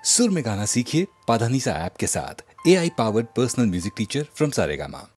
सुर में गाना सीखिए पाधानीसा ऐप के साथ। AI powered personal music teacher from Saregama.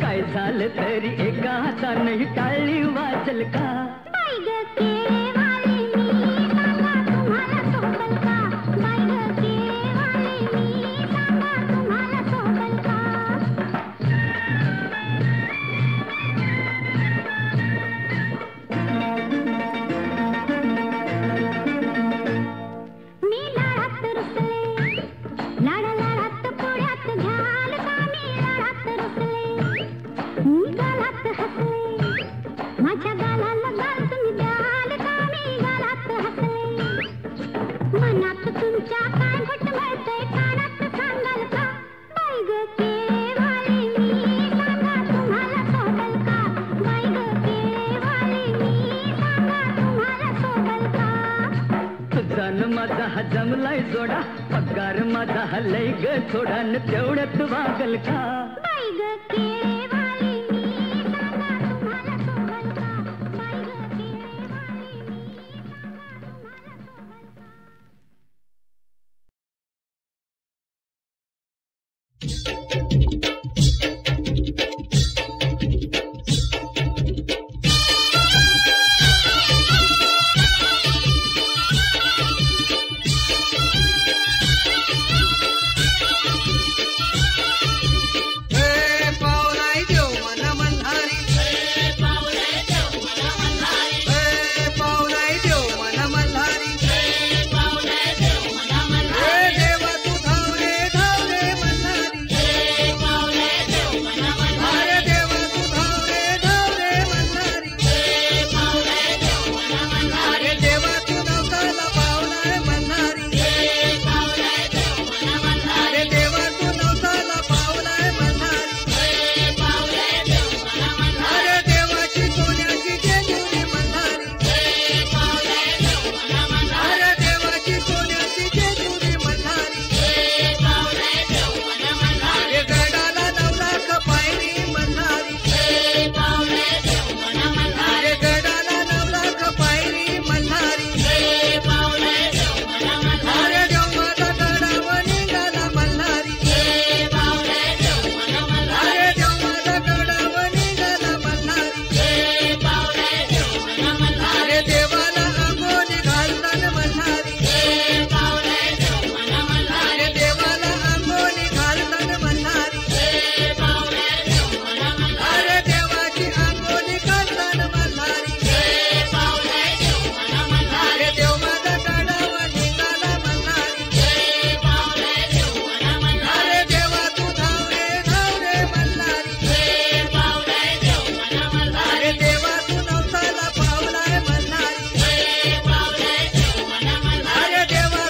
काय झालं तरी एका हाताने टाळी वाजल का बाई ग केवाले मी सांगा तुम्हाला सोबल का काय जोडा पगार माझा हल्लय ग थोडा न तेवढ्यात वागल का बाई ग केळेवाली मी सांगा तुम्हाला शोभल का बाई ग केळेवाली मी सांगा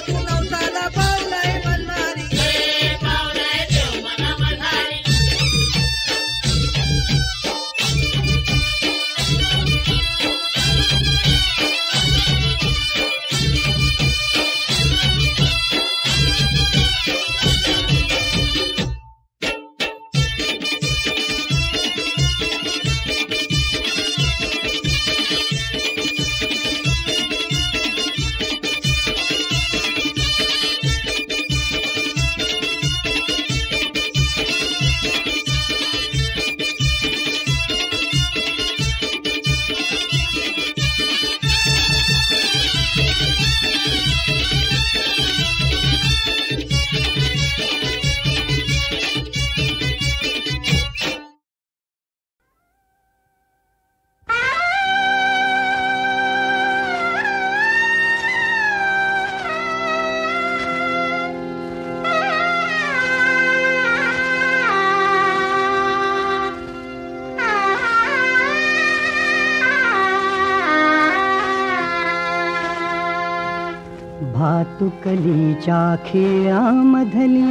तुम्हाला शोभल भातुकलीच्या खेळामधली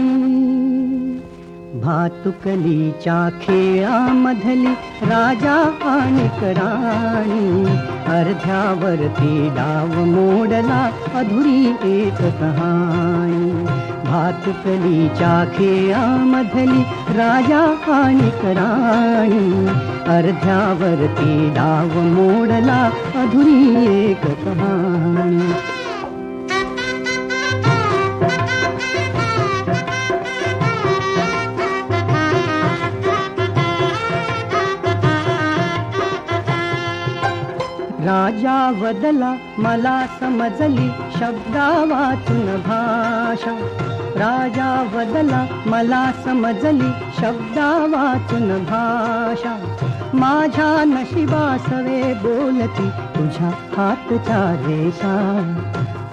भातुकलीच्या खेळामधली राजा आणि राणी अर्ध्यावरती डाव मोडला अधुरी एक कहाणी भातुकलीच्या खेळामधली राजा आणि राणी अर्ध्यावरती डाव मोडला अधुरी एक कहाणी राजा वदला मला समजली शब्दा वाचून भाषा राजा वदला मला समजली शब्दा वाचून भाषा माझ्या नशिबासवे बोलती तुझ्या हातच्या रेषा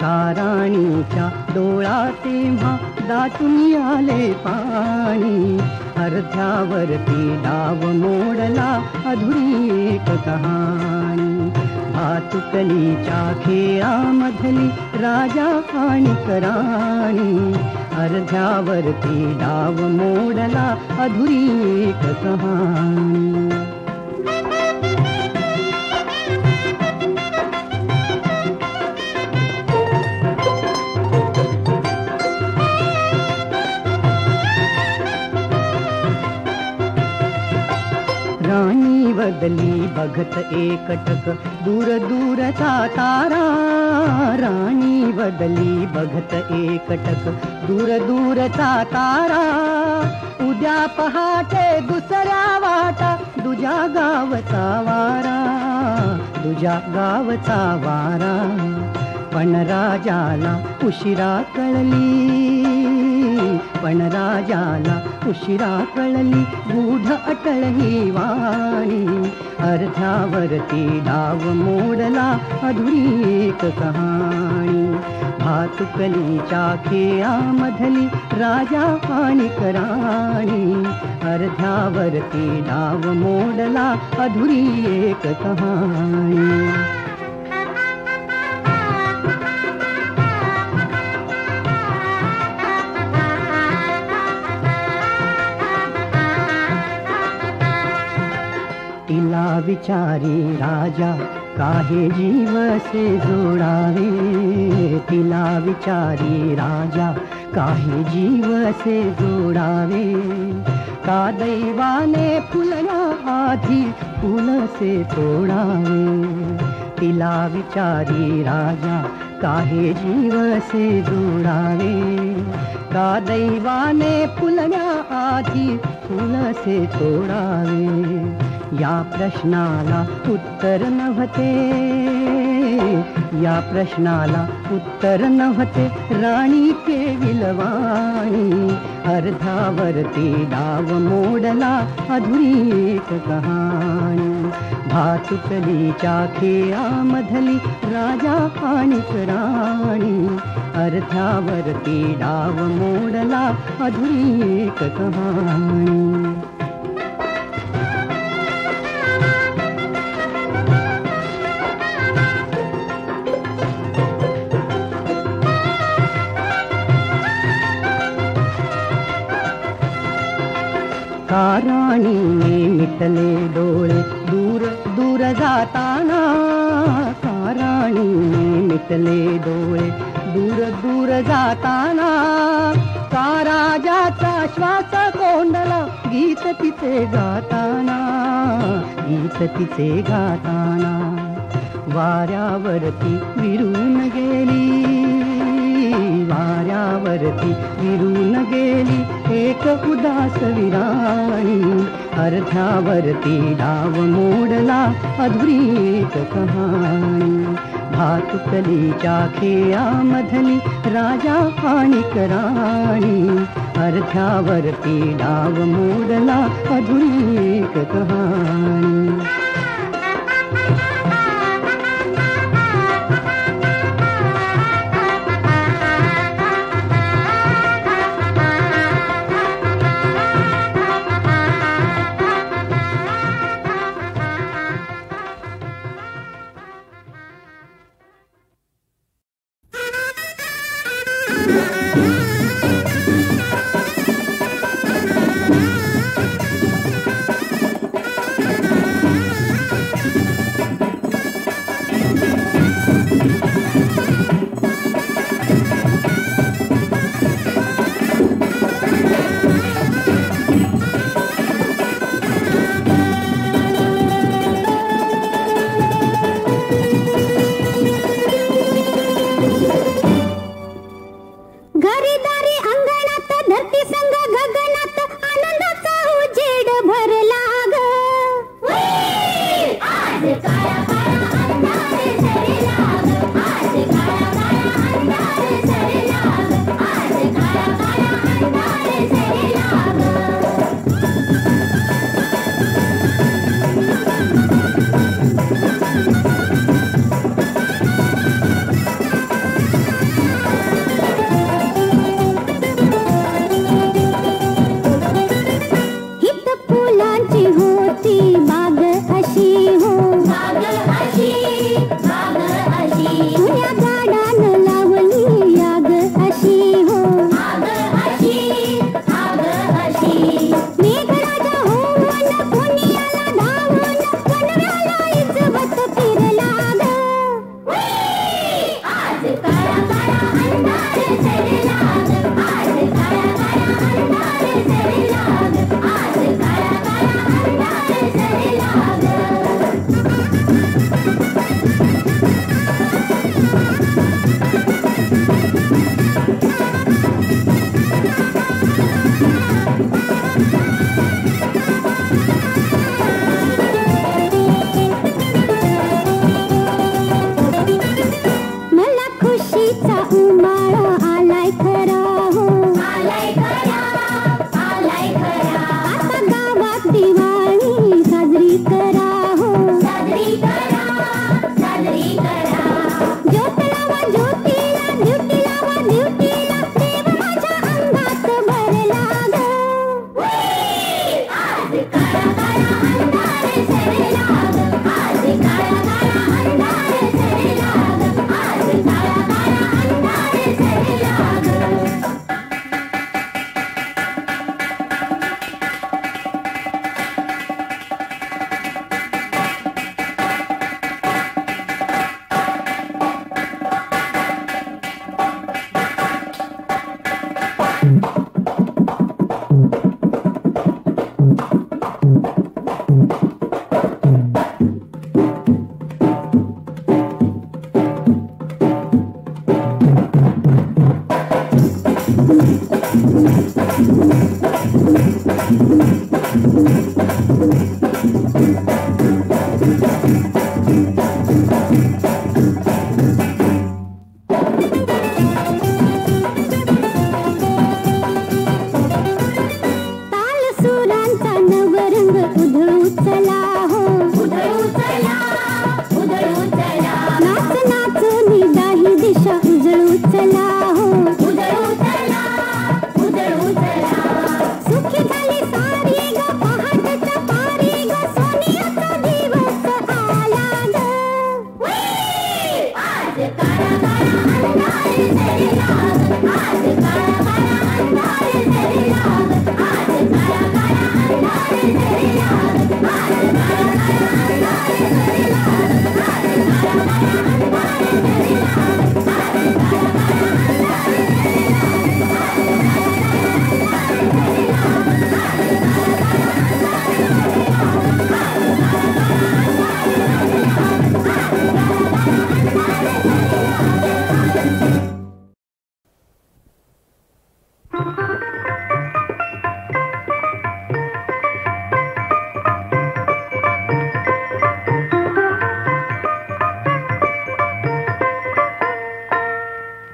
ताराणीच्या डोळा तेव्हा दाटून आले पाणी अर्ध्यावरती डाव मोडला अधुरी एक कहाणी भातुकलीच्या खेळामधली राजा आणि राणी अर्ध्यावरती डाव मोडला अधुरी एक कहाणी बदली बघत एकटक दूर दूरचा तारा. राणी बदली बघत एकटक दूर दूरचा तारा. उद्या पहाटे दुसऱ्या वाटा तुझ्या गावचा वारा. तुझ्या गावचा वारा. पण राजाला उशिरा कळली. पण राजाला उशिरा कळली गूढ अटळ ही वाणी. अर्ध्यावरती डाव मोडला अधुरी एक कहाणी. भातुकलीच्या खेळामधली राजा आणि राणी. अर्ध्यावरती डाव मोडला अधुरी एक कहाणी. तिला विचारी राजा काहे जीव से जोडावे. तिला विचारी राजा काहे जीव से जोडावे. का दैवाने फुलल्या आधी फुल से तोडावे. तिला विचारी राजा काहे जीव से जोडावे. का दैवाने फुलल्या आधी फुल से तोडावे. या प्रश्नाला उत्तर नव्हते. या प्रश्नाला उत्तर नव्हते राणी केविलवाणी. अर्ध्यावरती डाव मोडला अधुरी एक कहाणी. भातुकलीच्या खेळामधली राजा आणि राणी. अर्ध्यावरती डाव मोडला अधुरी एक कहाणी. का राणीने मिटले डोळे दूर दूर जाताना. का राणीने मिटले डोळे दूर दूर जाताना. का राजाचा श्वास कोंडला गीत तिचे गाताना. गीत तिचे गाताना. वाऱ्यावरती विरून गेली. वाऱ्यावरती विरून गेली एक उदास विराणी. अर्ध्यावरती डाव मोडला अधुरी एक कहाणी. भातुकलीच्या खेळामधली राजा आणि राणी. अर्ध्यावरती डाव मोडला अधुरी एक कहाणी.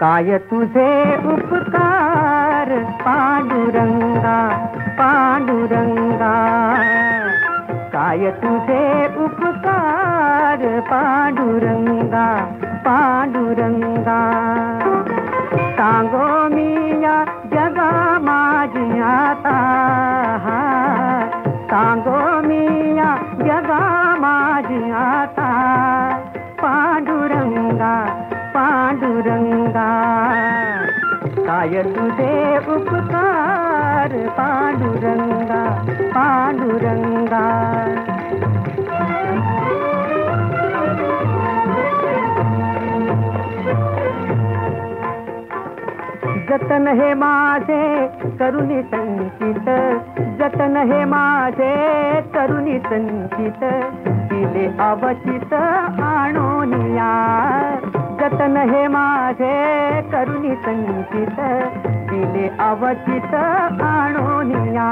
काय तुझे उपकार पांडुरंगा पांडुरंगा, काय तुझे उपकार पांडुरंगा पांडुरंगा. सांगो मी या जगा माझी आता, सांगो मी या जगा माझी आता. पांडुरंगा पांडुरंगा, काय तुझे उपकार पांडुरंगा पांडुरंगा. जतन हे माझे करुणी संचित, जतन हे माझे करुणी संचित. दिले अवचित आणोनिया, जतन हे माझे करुणी संचित. दिले अवचित आणोनिया.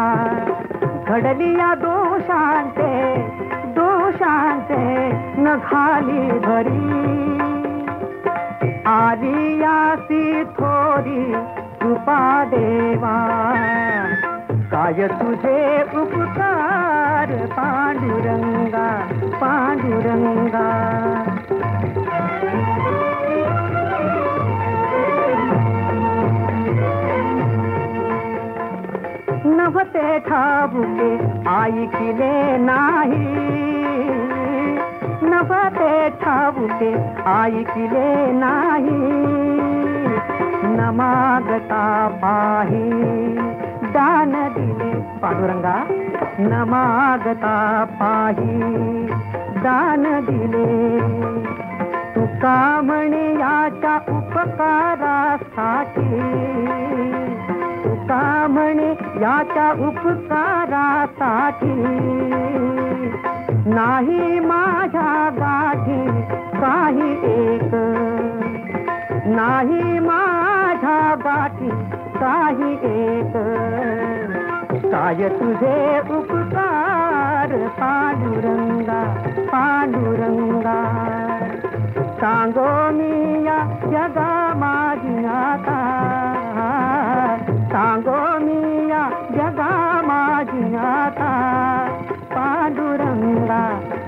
घडली या दोषांचे दोषांचे नखाली भरी. आली यासी थोरी कृपा देवा, काय तुझे उपकार पांडुरंगा पांडुरंगा. नभते ठाबुके ऐकिले नाही, नभते ठाबुके ऐकिले नाही. न मागता पाही दान दिले पांडुरंगा, न मागता पाही दान दिले. तुका म्हणे याच्या उपकारासाठी, तुका म्हणे याच्या उपकारासाठी. नाही माझ्या गाठी काही एक, नाही माझ्या गाठी काही एक. काय तुझे उपकार पांडुरंगा पांडुरंगा. सांगो मी या जगा माझी आता, सांगो मी या जगा माझी आता. पांडुरंगा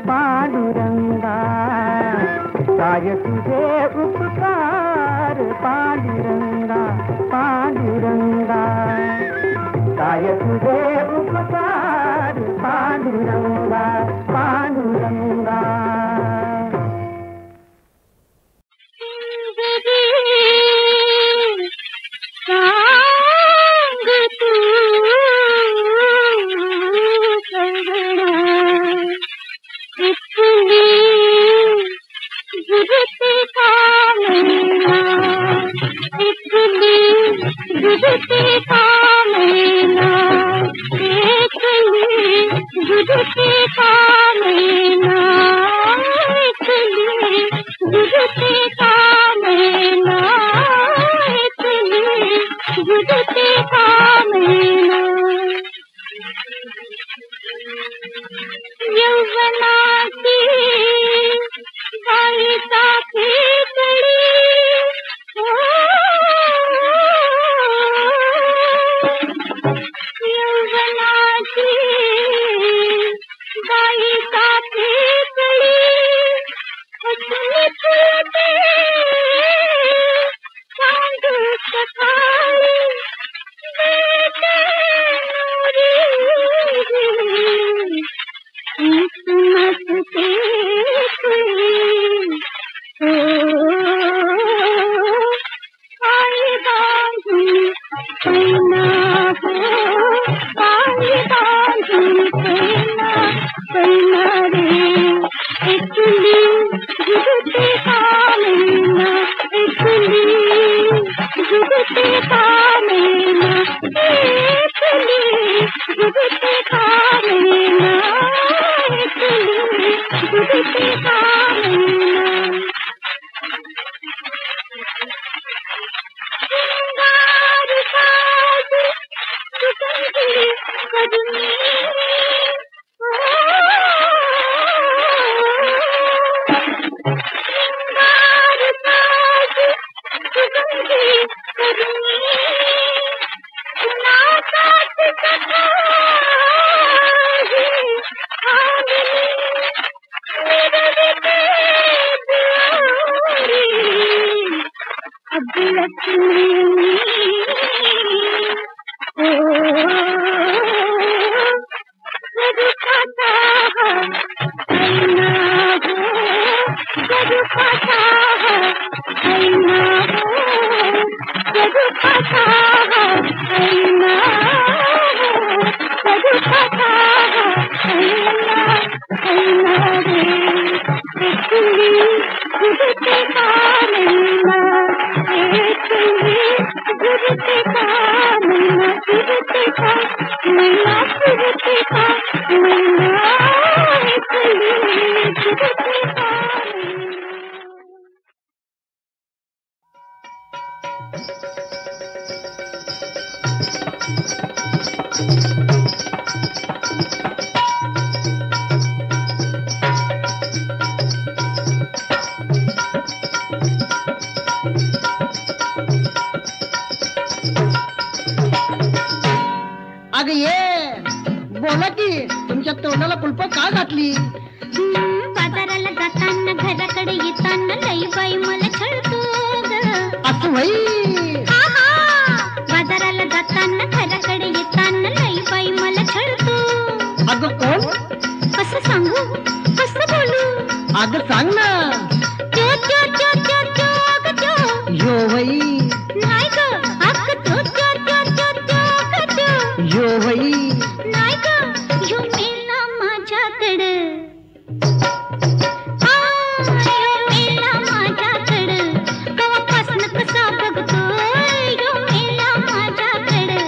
पांडुरंगा, काय तुझे उपकार पांडुरंगा पांडुरंगा. काय तुझे उपकार पांडुरंगा पांडुरंगा. अगं ये बोला की तुमच्या तोंडाला कुलप का घातली? बाजाराला जाताना घराकडे येताना लई बाई मला छळतो ग. असं बाई हा हा, बाजाराला जाताना घराकडे येताना लई बाई मला छळतो. अगं कोण? कसं सांगू कसं बोलू? अगं सांग ना. त्यो त्यो त्यो त्यो त्यो ग त्यो. यो बाई नाही ग अग त्यो त्यो त्यो त्यो त्यो ग त्यो. यो बाई नाही ग यो मेला माझ्याकडे. यो मेला माझ्याकडे कवापासनं कसा बघतोय. यो मेला माझ्याकडे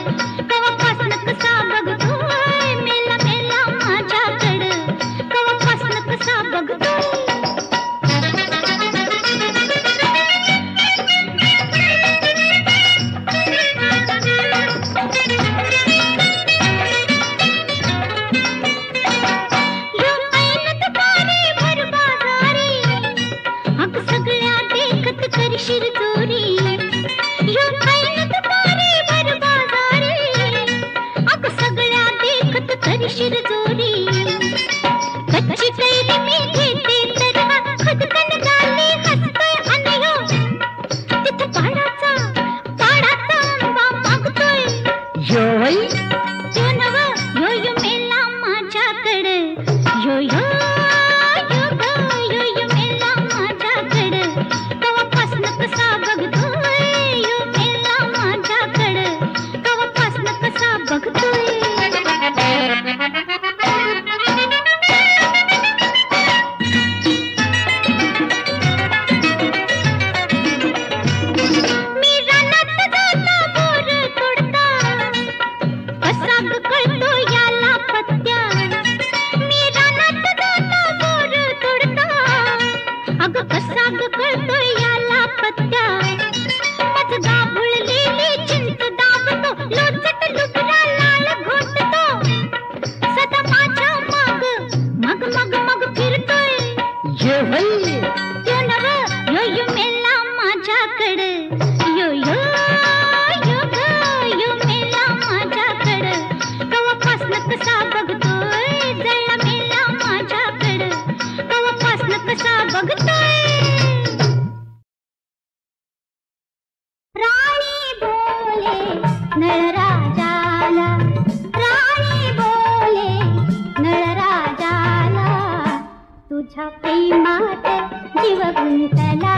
कवापासनं कसा बघतोय. मेला मेला माझ्याकडे कवापासनं कसा बघतोय. कच्ची कैरी मी घेते तर खदकन गाली हसतोय आणि तिथं पाडाचा आंबा मागतोय. यो बाई त्यो नव यो यो मेला माझ्याकडे. यो यो यो ग यो यो मेला माझ्याकडे कवापासनं कसा बघतोय. यो मेला माझ्याकडे कवापासनं कसा बघतोय. मी रानात जाता बोर तोडता कसा ग कळतो याला पत्त्या. मी रानात जाता बोर तोडता अगं कसा ग कळतो याला पत्त्या. मज दाबुळलेली चिंच दाबतो लोचट लुगडा लाल घोटतो. सदा माझ्या मग मग मग मग फिरतोय. ये बाई यो नव यो यो मेला माझ्याकडे. यो यो यो ग यो मेला माझ्याकडे कवापासनं कसा बघतोय. जळला मेला माझ्याकडे कवापासनं कसा बघतोय. राणी बोले नळराजाला. राणी बोले नळराजाला. तुझ्या प्रेमात जीव गुंतला.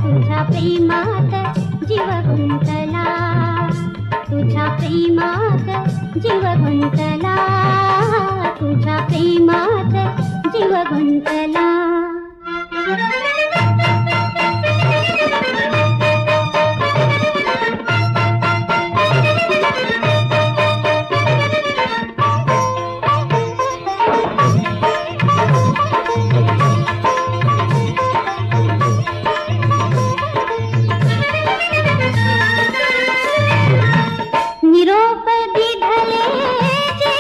तुझ्या प्रेमात जीव गुंतला. तुझ्या प्रेमात जीव गुंतला. तुझ्या प्रेमात जीव गुंतला. निरोप दिधले जे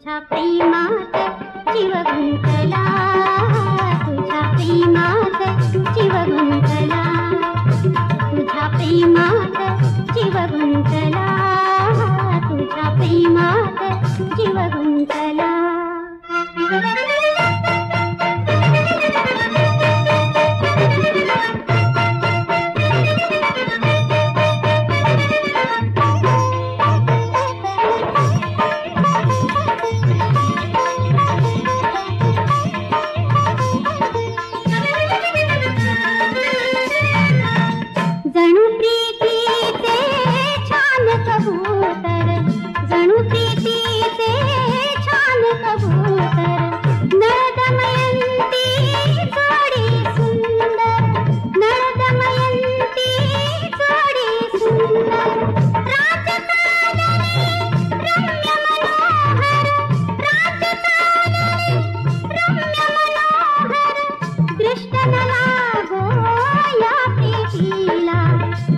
तुझ्या प्रेमात जीव गुंतला, तुझ्या प्रेमात जीव गुंतला, तुझ्या प्रेमात जीव गुंतला, तुझ्या प्रेमात जीव गुंतला. जणू प्रीतीचे छान कबूतर, जणू प्रीतीचे छान कबूतर, नळदमयंती जोडी सुंदर, नळदमयंती जोडी सुंदर, राजकाननी रम्य मनोहर, राजकाननी रम्य मनोहर, दृष्ट न लागो या प्रीतीला,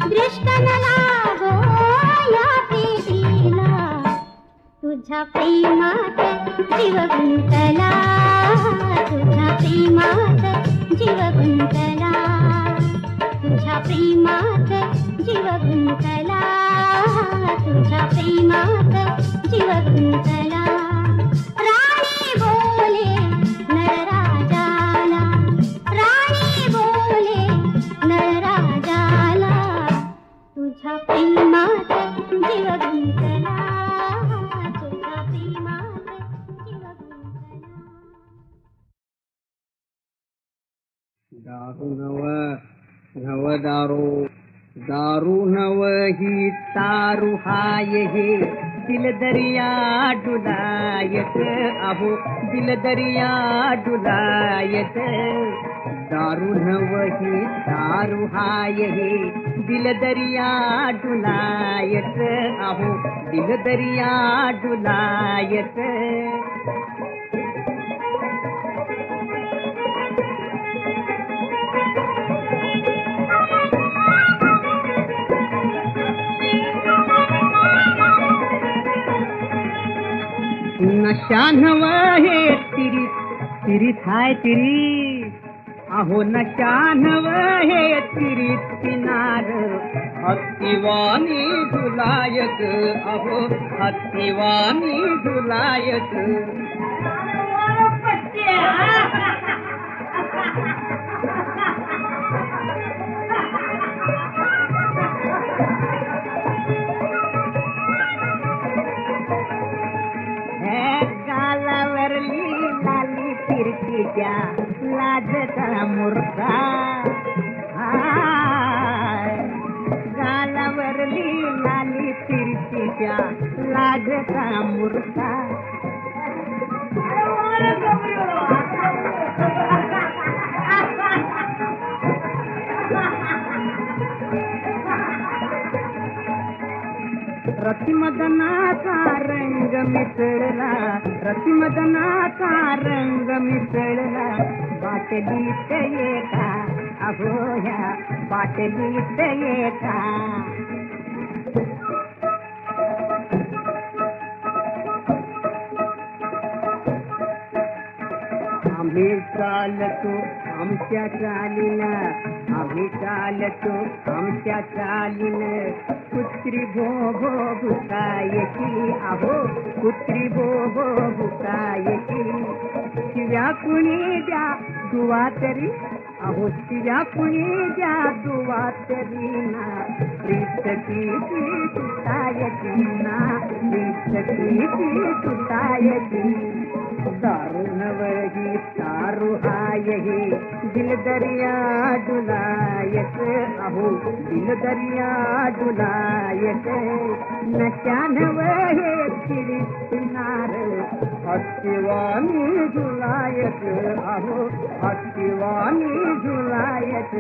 दृष्ट न लागो या प्रीतीला, तुझ्या प्रेमात जीव गुंतला, तुझ्या प्रेमात जीव गुंतला, तुझ्या प्रेमात जीव गुंतला, तुझ्या प्रेमात जीव गुंतला. राणी बोले नळराजाला, राणी बोले नळराजाला, तुझ्या प्रेमात जीव गुंतला, तुझ्या प्रेमात जीव गुंतला. दारू नव नव दारू, दारू नव ही तारू हाय हे, दिल दरिया डुलायत, अहो दिल दरिया डुलायत. दारू नव ही तारू हाय हे, दिल दरिया डुलायत, अहो दिल दरिया डुलायत. नशा नव हे तिरी तिरी थाय तिरी, अहो नशा नव हे तिरी किनार, हत्तीवानी झुलायत, अहो हत्तीवानी झुलायत. गालावरली लाली फिरकीच्या लाजचा मुर्गा, गालावरली लाली फिरकीच्या लाजचा मुर्गा. रतिमदनाचा रंग मिसळला, रतिमदनाचा रंग मिसळला, बाटलीत एका, अहो ह्या बाटलीत एका. आम्ही चालतो आमच्या चालीनं, आम्ही चालतो आमच्या चालीनं, कुत्री भो भो भुकायची, अहो कुत्री भो भो भुकायची. शिव्या कुणी द्या दुवा तरी, अहो शिव्या कुणी द्या दुवा तरी ना, प्रीतची सुटायची ना, प्रीतची सुटायची. दारू नवही तारू हाय हे, दिल दरिया डुलायत, अहो दिल दरिया डुलायत. नशा नव हे तिरी किनार, हत्तीवानी झुलायत, अहो हत्तीवानी झुलायत.